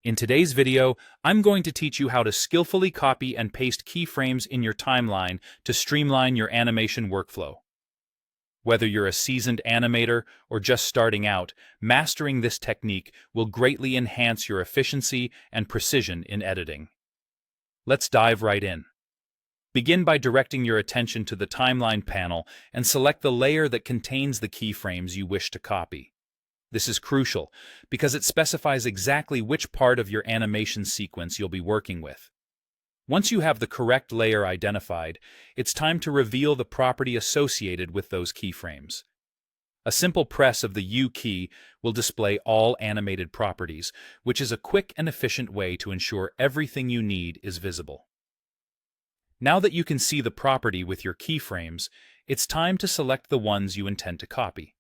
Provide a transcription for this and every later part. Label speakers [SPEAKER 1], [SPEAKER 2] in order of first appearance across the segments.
[SPEAKER 1] In today's video, I'm going to teach you how to skillfully copy and paste keyframes in your timeline to streamline your animation workflow. Whether you're a seasoned animator or just starting out, mastering this technique will greatly enhance your efficiency and precision in editing. Let's dive right in. Begin by directing your attention to the timeline panel and select the layer that contains the keyframes you wish to copy. This is crucial because it specifies exactly which part of your animation sequence you'll be working with. Once you have the correct layer identified, it's time to reveal the property associated with those keyframes. A simple press of the U key will display all animated properties, which is a quick and efficient way to ensure everything you need is visible. Now that you can see the property with your keyframes, it's time to select the ones you intend to copy.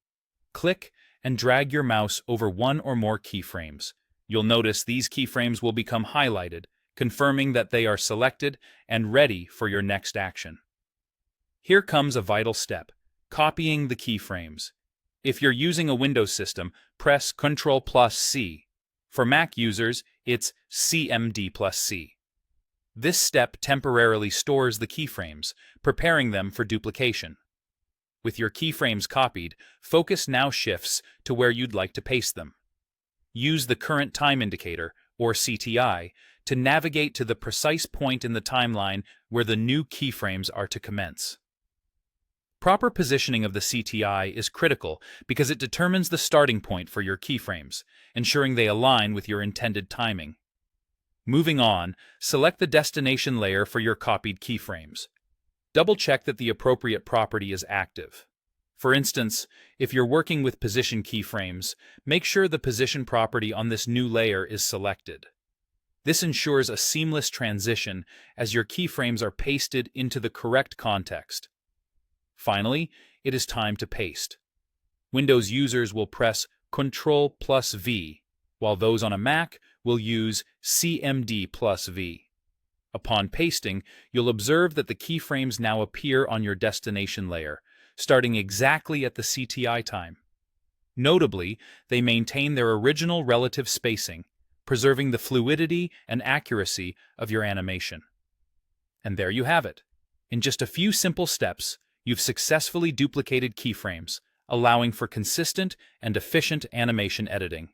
[SPEAKER 1] Click and drag your mouse over one or more keyframes. You'll notice these keyframes will become highlighted, confirming that they are selected and ready for your next action. Here comes a vital step: copying the keyframes. If you're using a Windows system, press Ctrl+C. For Mac users, it's CMD+C. This step temporarily stores the keyframes, preparing them for duplication. With your keyframes copied, focus now shifts to where you'd like to paste them. Use the current time indicator, or CTI, to navigate to the precise point in the timeline where the new keyframes are to commence. Proper positioning of the CTI is critical because it determines the starting point for your keyframes, ensuring they align with your intended timing. Moving on, select the destination layer for your copied keyframes. Double-check that the appropriate property is active. For instance, if you're working with position keyframes, make sure the position property on this new layer is selected. This ensures a seamless transition as your keyframes are pasted into the correct context. Finally, it is time to paste. Windows users will press Ctrl+V, while those on a Mac will use CMD+V. Upon pasting, you'll observe that the keyframes now appear on your destination layer, starting exactly at the CTI time. Notably, they maintain their original relative spacing, preserving the fluidity and accuracy of your animation. And there you have it. In just a few simple steps, you've successfully duplicated keyframes, allowing for consistent and efficient animation editing.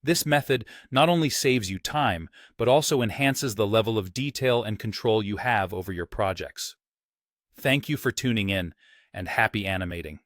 [SPEAKER 1] This method not only saves you time, but also enhances the level of detail and control you have over your projects. Thank you for tuning in, and happy animating.